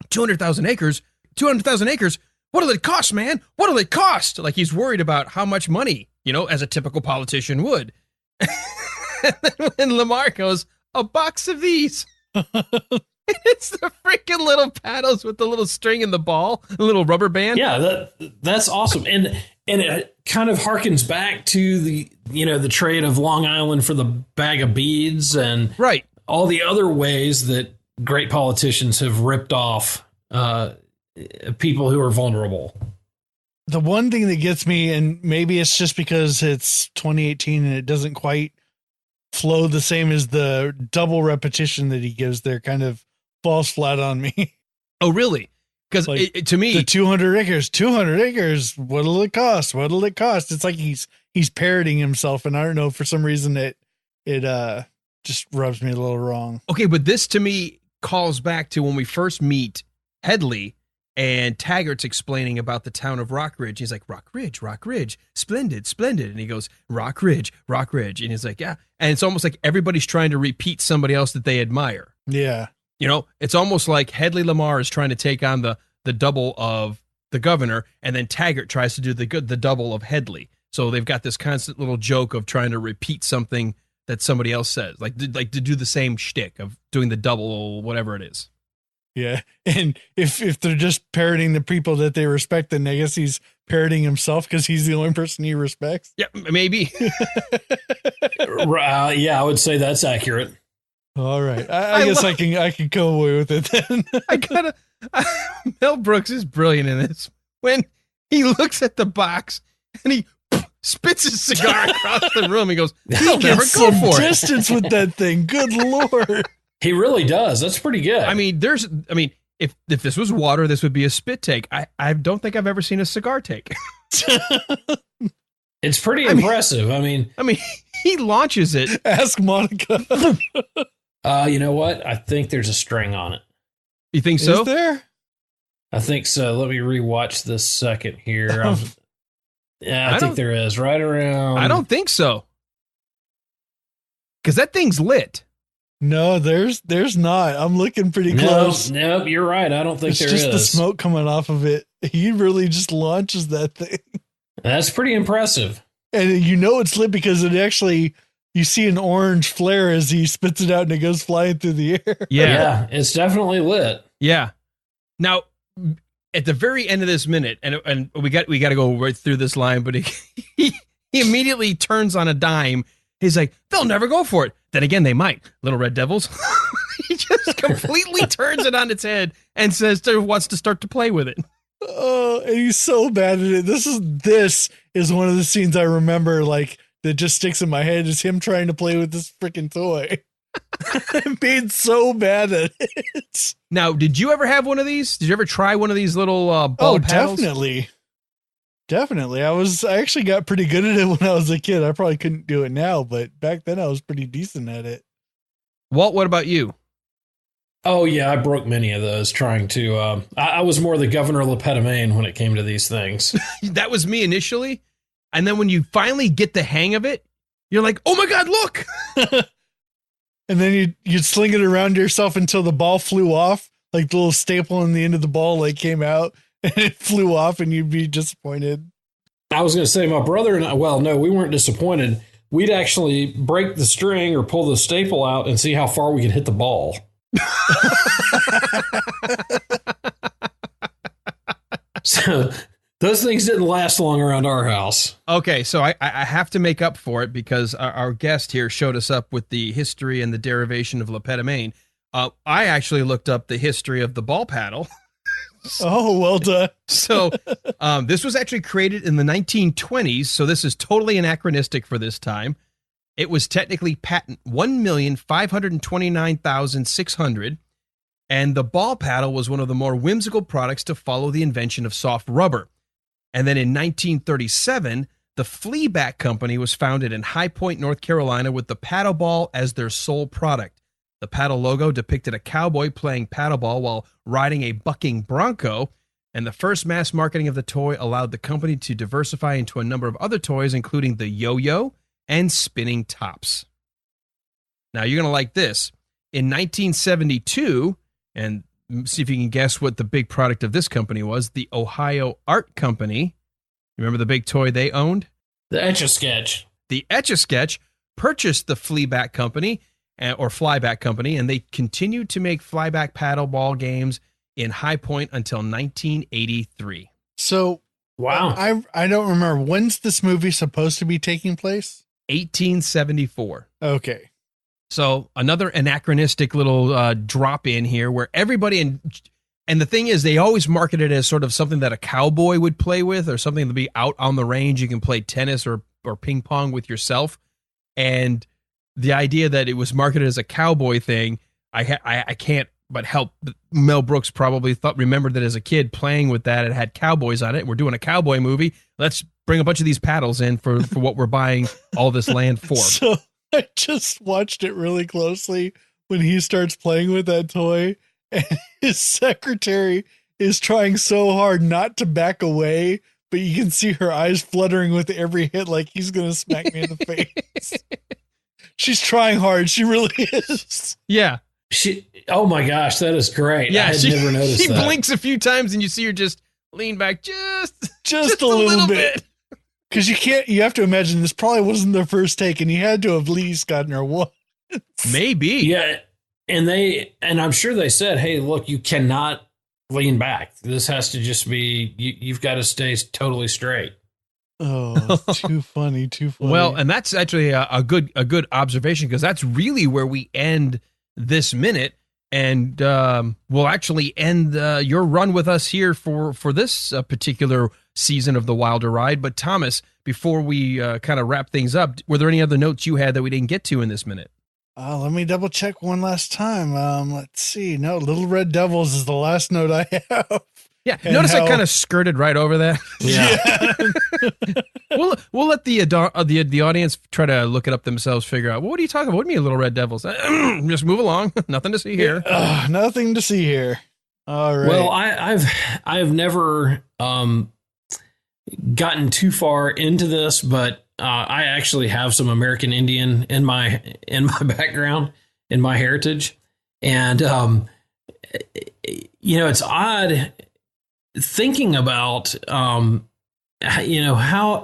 200,000 acres? 200,000 acres? What'll it cost, man? What'll it cost? Like he's worried about how much money, as a typical politician would. And then when Lamarr goes, "A box of these." It's the freaking little paddles with the little string and the ball, the little rubber band. Yeah, that's awesome. And it kind of harkens back to the trade of Long Island for the bag of beads and all the other ways that great politicians have ripped off people who are vulnerable. The one thing that gets me, and maybe it's just because it's 2018 and it doesn't quite flow the same as the double repetition that he gives there, kind of falls flat on me. Oh, really? Because to me, the 200 acres, what'll it cost? What'll it cost? It's like he's parroting himself, and I don't know, for some reason it just rubs me a little wrong. Okay, but this to me calls back to when we first meet Hedley and Taggart's explaining about the town of Rock Ridge. He's like, Rock Ridge, splendid. And he goes, Rock Ridge. And he's like, yeah. And it's almost like everybody's trying to repeat somebody else that they admire. Yeah. It's almost like Hedley Lamarr is trying to take on the double of the governor, and then Taggart tries to do the double of Hedley. So they've got this constant little joke of trying to repeat something that somebody else says, like to do the same shtick of doing the double, whatever it is. Yeah. And if they're just parroting the people that they respect, then I guess he's parroting himself because he's the only person he respects. Yeah, maybe. Yeah, I would say that's accurate. All right. I guess I can come away with it then. Mel Brooks is brilliant in this. When he looks at the box and he spits his cigar across the room, he goes, "He'll never go for it." Distance with that thing. Good Lord. He really does. That's pretty good. I mean, if this was water, this would be a spit take. I don't think I've ever seen a cigar take. It's pretty impressive. I mean, he launches it. Ask Monica. You know what? I think there's a string on it. You think so? Is there? I think so. Let me rewatch this second here. I think there is right around. I don't think so. Because that thing's lit. No, there's not. I'm looking pretty close. Nope, you're right. I don't think it's there just is. the smoke coming off of it. He really just launches that thing. That's pretty impressive. And it's lit because it actually, you see an orange flare as he spits it out and it goes flying through the air. Yeah, it's definitely lit. Yeah. Now, at the very end of this minute, and we got to go right through this line, but he immediately turns on a dime. He's like, "They'll never go for it." Then again, they might. Little Red Devils. He just completely turns it on its head and wants to start to play with it. Oh, and he's so bad at it. This is one of the scenes I remember, like, that just sticks in my head, is him trying to play with this freaking toy. I'm being so bad at it. Now, did you ever have one of these? Did you ever try one of these little ball paddles? Definitely. I actually got pretty good at it when I was a kid. I probably couldn't do it now, but back then I was pretty decent at it. Walt, what about you? Oh, yeah, I broke many of those trying to... I was more the governor of Lepetomane when it came to these things. That was me initially. And then when you finally get the hang of it, you're like, "Oh my God, look!" And then you'd sling it around yourself until the ball flew off. Like the little staple on the end of the ball came out and it flew off and you'd be disappointed. I was going to say, my brother and I, well, no, we weren't disappointed. We'd actually break the string or pull the staple out and see how far we could hit the ball. So those things didn't last long around our house. Okay, so I have to make up for it because our guest here showed us up with the history and the derivation of Lepetomane. I actually looked up the history of the ball paddle. Oh, well done. So this was actually created in the 1920s, so this is totally anachronistic for this time. It was technically patent 1,529,600, and the ball paddle was one of the more whimsical products to follow the invention of soft rubber. And then in 1937, the Fleaback Company was founded in High Point, North Carolina, with the paddle ball as their sole product. The paddle logo depicted a cowboy playing paddleball while riding a bucking bronco, and the first mass marketing of the toy allowed the company to diversify into a number of other toys, including the yo-yo and spinning tops. Now, you're going to like this. In 1972, and see if you can guess what the big product of this company was, the Ohio Art Company. Remember the big toy they owned? The Etch-a-Sketch. The Etch-a-Sketch purchased the Fleaback Company, or Flyback Company, and they continued to make flyback paddleball games in High Point until 1983. So, wow. I don't remember. When's this movie supposed to be taking place? 1874. Okay. So another anachronistic little drop in here where everybody, and the thing is, they always market it as sort of something that a cowboy would play with, or something to be out on the range. You can play tennis or ping pong with yourself. And the idea that it was marketed as a cowboy thing, I can't but help. Mel Brooks probably remembered that as a kid playing with that. It had cowboys on it. We're doing a cowboy movie. Let's bring a bunch of these paddles in for what we're buying all this land for. So I just watched it really closely when he starts playing with that toy, and his secretary is trying so hard not to back away, but you can see her eyes fluttering with every hit, like he's going to smack me in the face. She's trying hard. She really is. Yeah. Oh my gosh, that is great. Yeah, I had never noticed she that. She blinks a few times and you see her just lean back just a little bit. Because you have to imagine this probably wasn't their first take, and he had to have at least gotten her once. Maybe. Yeah. And I'm sure they said, "Hey, look, you cannot lean back. This has to just be, you've got to stay totally straight. Oh, too funny, too funny. Well, and that's actually a good observation, because that's really where we end this minute, and we'll actually end your run with us here for this particular season of the Wilder Ride. But Thomas, before we kind of wrap things up, were there any other notes you had that we didn't get to in this minute? Let me double check one last time. Let's see. No, Little Red Devils is the last note I have. Yeah, and notice I kind of skirted right over that. Yeah. We'll let the audience try to look it up themselves, figure out, well, what are you talking about? What do you mean, Little Red Devils? Just move along. Nothing to see here. Nothing to see here. All right. Well, I've never gotten too far into this, but I actually have some American Indian in my background, in my heritage, and it's odd thinking about how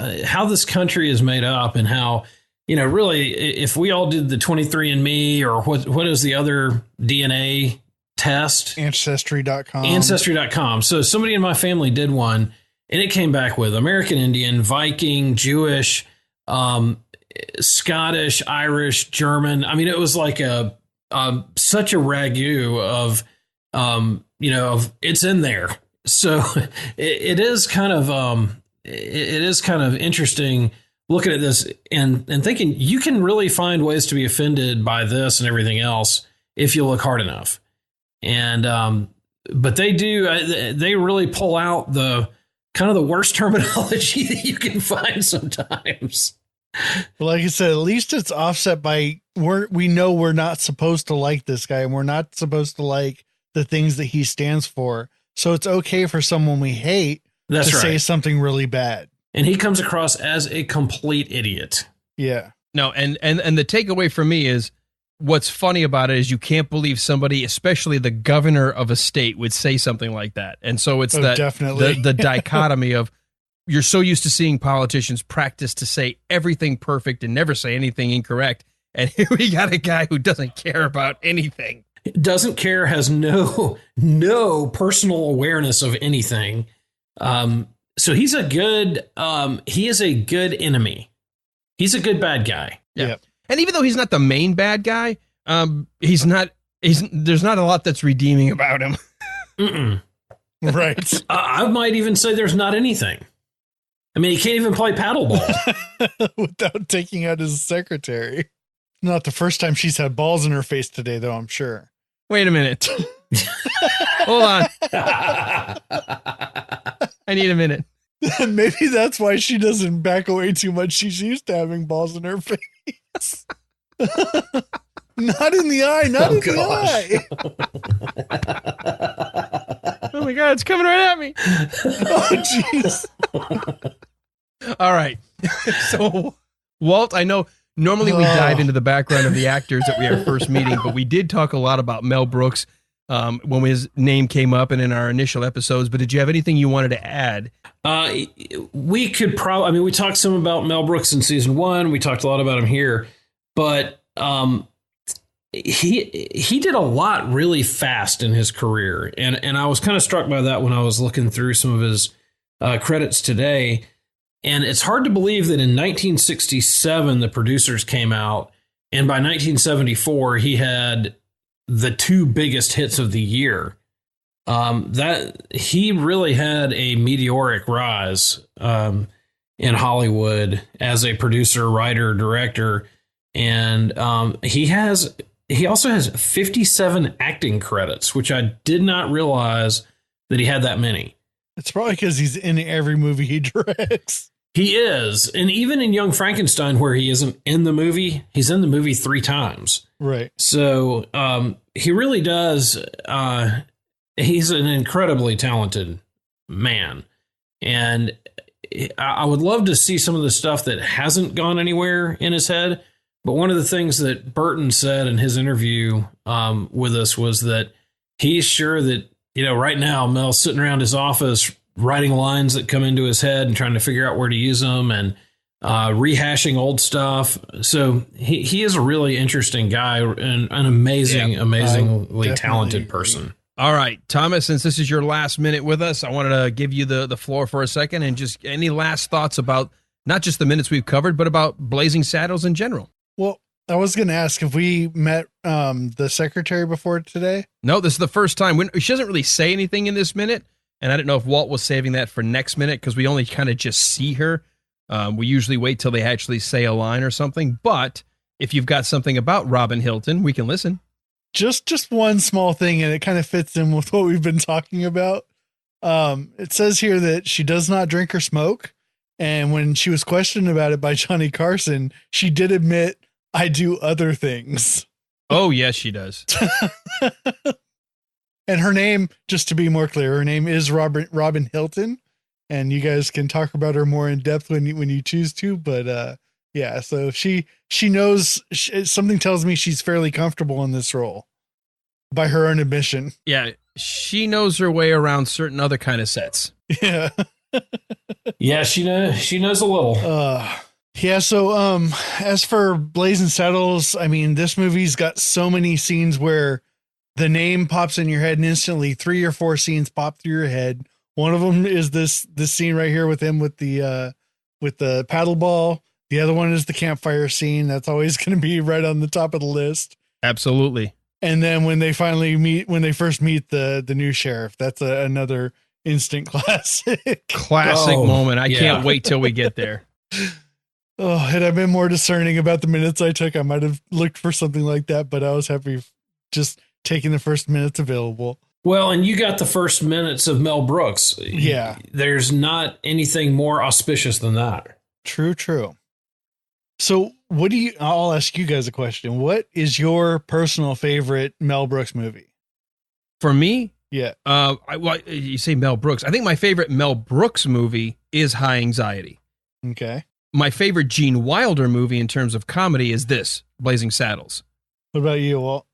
this country is made up, and how really, if we all did the 23andMe, or what is the other DNA test? Ancestry.com. So somebody in my family did one, and it came back with American Indian, Viking, Jewish, Scottish, Irish, German. I mean, it was like such a ragu of it's in there. So it is kind of interesting looking at this and thinking you can really find ways to be offended by this and everything else if you look hard enough. And but they really pull out the kind of the worst terminology that you can find sometimes. Well, like I said, at least it's offset by we know we're not supposed to like this guy, and we're not supposed to like the things that he stands for. So it's okay for someone we hate to say something really bad. And he comes across as a complete idiot. Yeah. No, and the takeaway for me is, what's funny about it is you can't believe somebody, especially the governor of a state, would say something like that. And so it's definitely the dichotomy of, you're so used to seeing politicians practice to say everything perfect and never say anything incorrect. And here we got a guy who doesn't care about anything. Doesn't care, has no personal awareness of anything. So he is a good enemy. He's a good bad guy. Yeah. Yep. And even though he's not the main bad guy, there's not a lot that's redeeming about him. Right. I might even say there's not anything. I mean, he can't even play paddleball without taking out his secretary. Not the first time she's had balls in her face today, though, I'm sure. Wait a minute. Hold on. I need a minute. Maybe that's why she doesn't back away too much. She's used to having balls in her face. Not in the eye. Not in the eye. Oh my God, it's coming right at me. Oh, jeez. All right. So, Walt, I know normally we dive into the background of the actors that we are first meeting, but we did talk a lot about Mel Brooks when his name came up and in our initial episodes. But did you have anything you wanted to add? We could probably, we talked some about Mel Brooks in season 1. We talked a lot about him here, but he did a lot really fast in his career. And I was kind of struck by that when I was looking through some of his credits today. And it's hard to believe that in 1967, the producers came out, and by 1974, he had the 2 biggest hits of the year. That he really had a meteoric rise in Hollywood as a producer, writer, director, and he also has 57 acting credits, which I did not realize that he had that many. It's probably because he's in every movie he directs. He is. And even in Young Frankenstein, where he isn't in the movie, he's in the movie 3 times. Right. So he really does. He's an incredibly talented man. And I would love to see some of the stuff that hasn't gone anywhere in his head. But one of the things that Burton said in his interview with us was that he's sure that, right now Mel's sitting around his office writing lines that come into his head and trying to figure out where to use them and rehashing old stuff. So he is a really interesting guy and an amazingly talented person. All right, Thomas, since this is your last minute with us, I wanted to give you the floor for a second and just any last thoughts about not just the minutes we've covered, but about Blazing Saddles in general. Well, I was going to ask if we met the secretary before today. No, this is the first time. She doesn't really say anything in this minute, and I didn't know if Walt was saving that for next minute because we only kind of just see her. We usually wait till they actually say a line or something, but if you've got something about Robin Hilton, we can listen. Just one small thing, and it kind of fits in with what we've been talking about. It says here that she does not drink or smoke, and when she was questioned about it by Johnny Carson, she did admit, "I do other things." Oh, yes, she does. And her name, just to be more clear, her name is Robin Hilton, and you guys can talk about her more in depth when you choose to. But yeah, so she knows. Something tells me she's fairly comfortable in this role, by her own admission. Yeah, she knows her way around certain other kind of sets. Yeah, yeah, she knows a little. Yeah. So as for Blazing Saddles, I mean, this movie's got so many scenes where the name pops in your head, and instantly 3 or 4 scenes pop through your head. One of them is this scene right here with him with the paddle ball. The other one is the campfire scene. That's always going to be right on the top of the list. Absolutely. And then when they first meet the new sheriff, that's another instant classic. Classic moment. I can't wait till we get there. Oh, had I been more discerning about the minutes I took, I might have looked for something like that, but I was happy just taking the first minutes available. Well, and you got the first minutes of Mel Brooks. Yeah. There's not anything more auspicious than that. True. So I'll ask you guys a question. What is your personal favorite Mel Brooks movie? For me? Yeah. You say Mel Brooks. I think my favorite Mel Brooks movie is High Anxiety. Okay. My favorite Gene Wilder movie in terms of comedy is this, Blazing Saddles. What about you, Walt?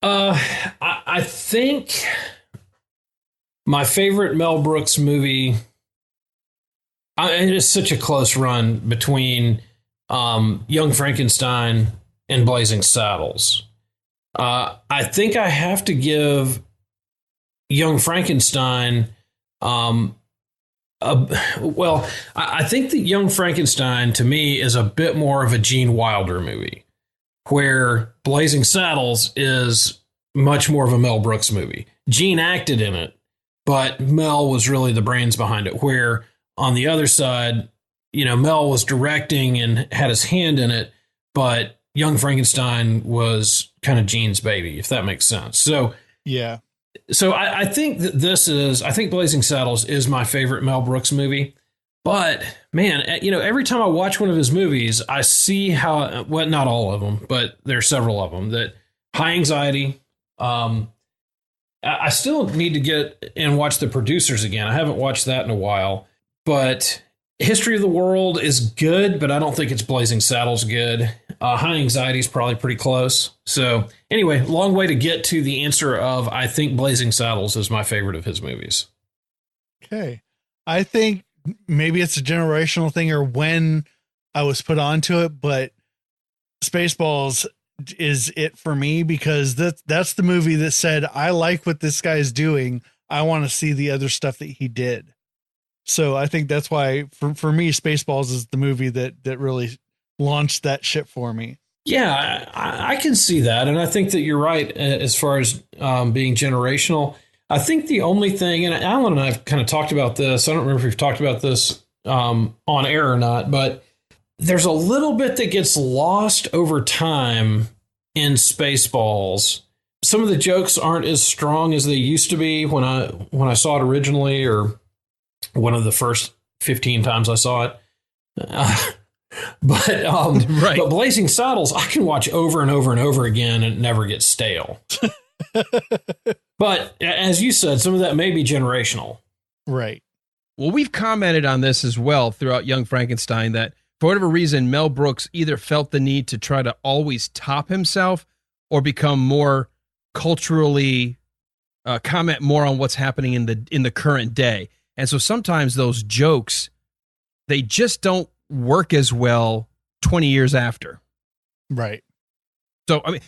I think my favorite Mel Brooks movie, it is such a close run between Young Frankenstein and Blazing Saddles. I think I have to give Young Frankenstein I think that Young Frankenstein, to me, is a bit more of a Gene Wilder movie, where Blazing Saddles is much more of a Mel Brooks movie. Gene acted in it, but Mel was really the brains behind it, where on the other side, Mel was directing and had his hand in it, but Young Frankenstein was kind of Gene's baby, if that makes sense. So, yeah. So I think that I think Blazing Saddles is my favorite Mel Brooks movie. But man, every time I watch one of his movies, I see how, well, not all of them, but there are several of them, that High Anxiety. I still need to get and watch The Producers again. I haven't watched that in a while, but History of the World is good, but I don't think it's Blazing Saddles good. High Anxiety is probably pretty close. So anyway, long way to get to the answer of I think Blazing Saddles is my favorite of his movies. Okay. I think maybe it's a generational thing or when I was put onto it, but Spaceballs is it for me because that's the movie that said, I like what this guy's doing. I want to see the other stuff that he did. So I think that's why for me, Spaceballs is the movie that really launched that shit for me. Yeah, I can see that. And I think that you're right as far as being generational. I think the only thing, and Alan and I have kind of talked about this, I don't remember if we've talked about this on air or not, but there's a little bit that gets lost over time in Spaceballs. Some of the jokes aren't as strong as they used to be when I saw it originally, or one of the first 15 times I saw it. But Blazing Saddles, I can watch over and over and over again and it never gets stale. But as you said, some of that may be generational. Right. Well, we've commented on this as well throughout Young Frankenstein that for whatever reason, Mel Brooks either felt the need to try to always top himself or become more culturally comment more on what's happening in the current day. And so sometimes those jokes, they just don't work as well 20 years after. Right. So, I mean,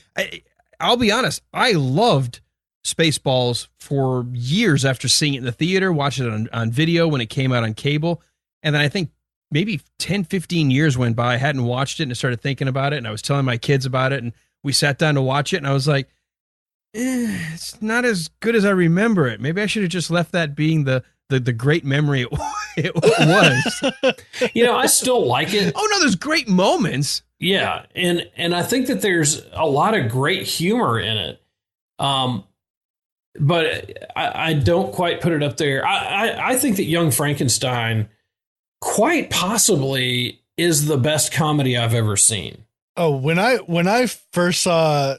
I'll be honest, I loved Spaceballs for years after seeing it in the theater, watching it on video when it came out on cable. And then I think maybe 10, 15 years went by. I hadn't watched it and I started thinking about it. And I was telling my kids about it. And we sat down to watch it. And I was like, it's not as good as I remember it. Maybe I should have just left that being the great memory it was. I still like it. Oh, no, there's great moments. Yeah. And I think that there's a lot of great humor in it. But I don't quite put it up there. I think that Young Frankenstein quite possibly is the best comedy I've ever seen. Oh, when I first saw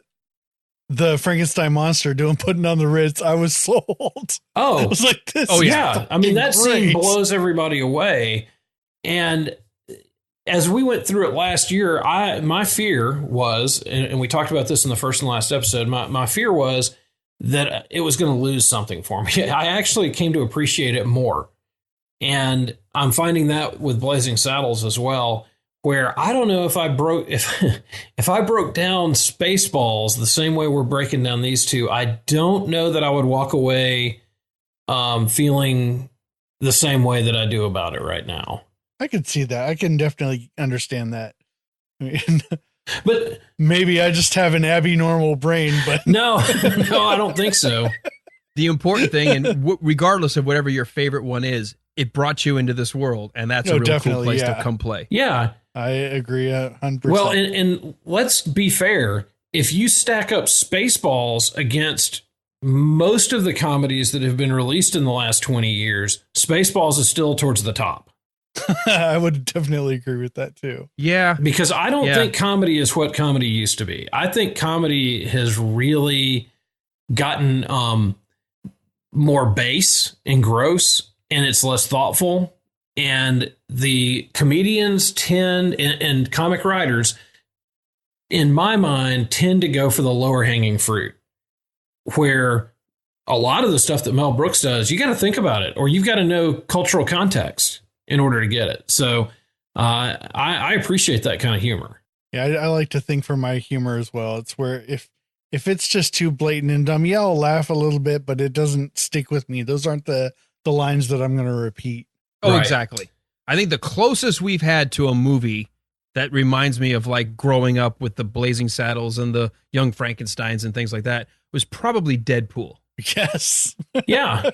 the Frankenstein monster putting on the Ritz, I was sold. Oh, I was like, this. Oh yeah. I mean, that great. scene blows everybody away. And as we went through it last year, my fear was, and we talked about this in the first and last episode, my fear was that it was going to lose something for me. I actually came to appreciate it more. And I'm finding that with Blazing Saddles as well, where I don't know if I broke down Spaceballs the same way we're breaking down these two, I don't know that I would walk away feeling the same way that I do about it right now. I could see that. I can definitely understand that. I mean, but maybe I just have an abnormal brain, but no, I don't think so. The important thing, and regardless of whatever your favorite one is, it brought you into this world, and that's a real cool place to come play. Yeah. I agree 100%. Well, and let's be fair. If you stack up Spaceballs against most of the comedies that have been released in the last 20 years, Spaceballs is still towards the top. I would definitely agree with that too. Yeah. Because I don't think comedy is what comedy used to be. I think comedy has really gotten more base and gross, and it's less thoughtful. And the comedians tend, and comic writers, in my mind, tend to go for the lower hanging fruit, where a lot of the stuff that Mel Brooks does, you got to think about it, or you've got to know cultural context in order to get it. So I appreciate that kind of humor. Yeah, I like to think for my humor as well. It's where if it's just too blatant and dumb, yeah, I'll laugh a little bit, but it doesn't stick with me. Those aren't the lines that I'm going to repeat. Oh, Right. Exactly. I think the closest we've had to a movie that reminds me of like growing up with the Blazing Saddles and the Young Frankensteins and things like that was probably Deadpool. Yes. Yeah.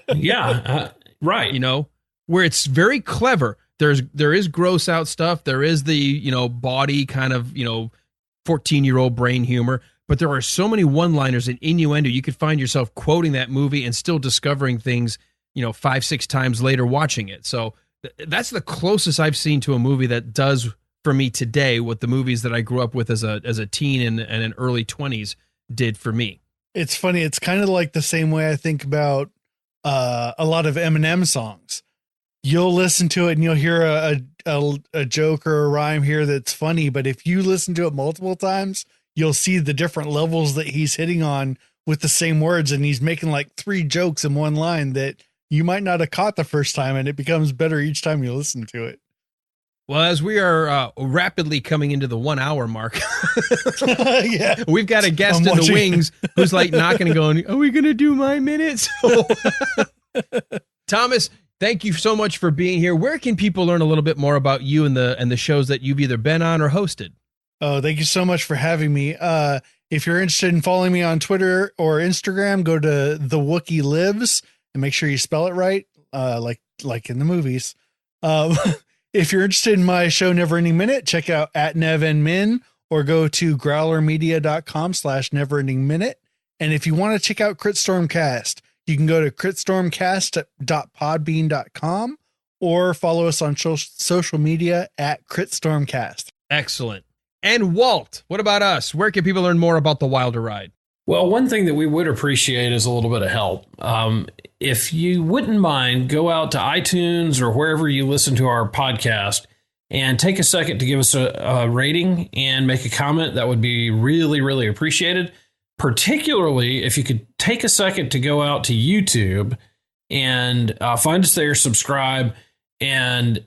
Right. You know, where it's very clever. There is gross out stuff. There is the, body kind of, 14-year-old brain humor. But there are so many one-liners and innuendo. You could find yourself quoting that movie and still discovering things, 5-6 times later watching it. So that's the closest I've seen to a movie that does for me today what the movies that I grew up with as a teen and in early 20s did for me. It's funny. It's kind of like the same way I think about a lot of Eminem songs. You'll listen to it and you'll hear a joke or a rhyme here that's funny, but if you listen to it multiple times, you'll see the different levels that he's hitting on with the same words, and he's making like 3 jokes in one line that you might not have caught the first time, and it becomes better each time you listen to it. Well, as we are rapidly coming into the 1 hour mark, yeah, we've got a guest in the wings who's like knocking and going, "Are we going to do my minutes?" Thomas, thank you so much for being here. Where can people learn a little bit more about you and the shows that you've either been on or hosted? Oh, thank you so much for having me. If you're interested in following me on Twitter or Instagram, go to The Wookiee Lives and make sure you spell it right, like in the movies. If you're interested in my show Never Ending Minute, check out @NevNMin or go to growlermedia.com/neverendingminute. And if you want to check out Critstormcast, you can go to critstormcast.podbean.com or follow us on social media @Critstormcast. Excellent. And Walt, what about us? Where can people learn more about the Wilder Ride? Well, one thing that we would appreciate is a little bit of help. If you wouldn't mind, go out to iTunes or wherever you listen to our podcast and take a second to give us a rating and make a comment. That would be really, really appreciated. Particularly if you could take a second to go out to YouTube and find us there, subscribe, and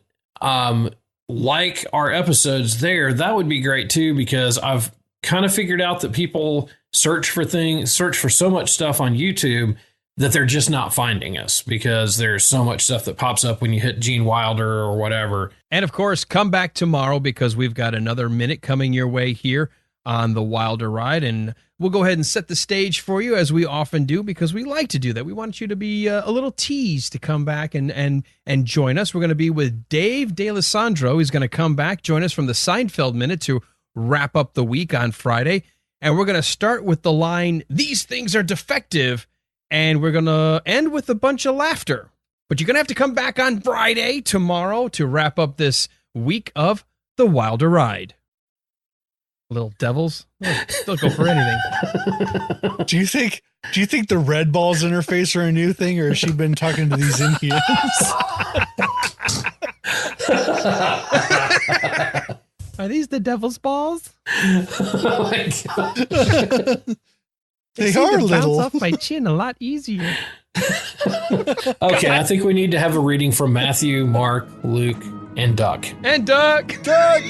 like our episodes there. That would be great too, because I've kind of figured out that people search for so much stuff on YouTube that they're just not finding us because there's so much stuff that pops up when you hit Gene Wilder or whatever. And of course, come back tomorrow because we've got another minute coming your way here on the Wilder Ride. And we'll go ahead and set the stage for you as we often do because we like to do that. We want you to be a little teased to come back and join us. We're going to be with Dave D'Alessandro. He's going to come back, join us from the Seinfeld Minute to wrap up the week on Friday. And we're going to start with the line, "These things are defective." And we're going to end with a bunch of laughter. But you're going to have to come back on Friday, tomorrow, to wrap up this week of the Wilder Ride. Little devils, they'll go for anything. Do you think the red balls in her face are a new thing, or has she been talking to these Indians? Are these the devil's balls? Oh my God. They are little. Bounce off my chin a lot easier. Okay, I think we need to have a reading from Matthew, Mark, Luke, and Duck. And Duck! Duck!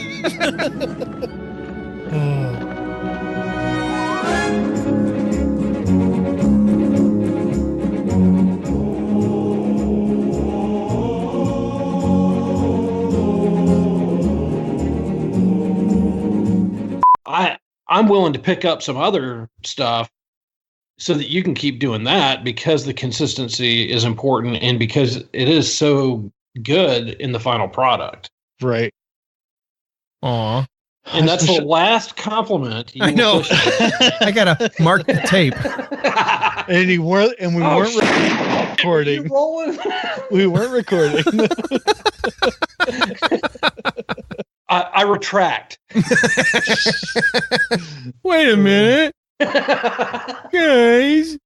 I'm willing to pick up some other stuff so that you can keep doing that because the consistency is important and because it is so good in the final product. Right. Aw. And that's the last compliment. I know. I gotta mark the tape. And we weren't recording. We weren't recording. I retract. Wait a minute. Guys.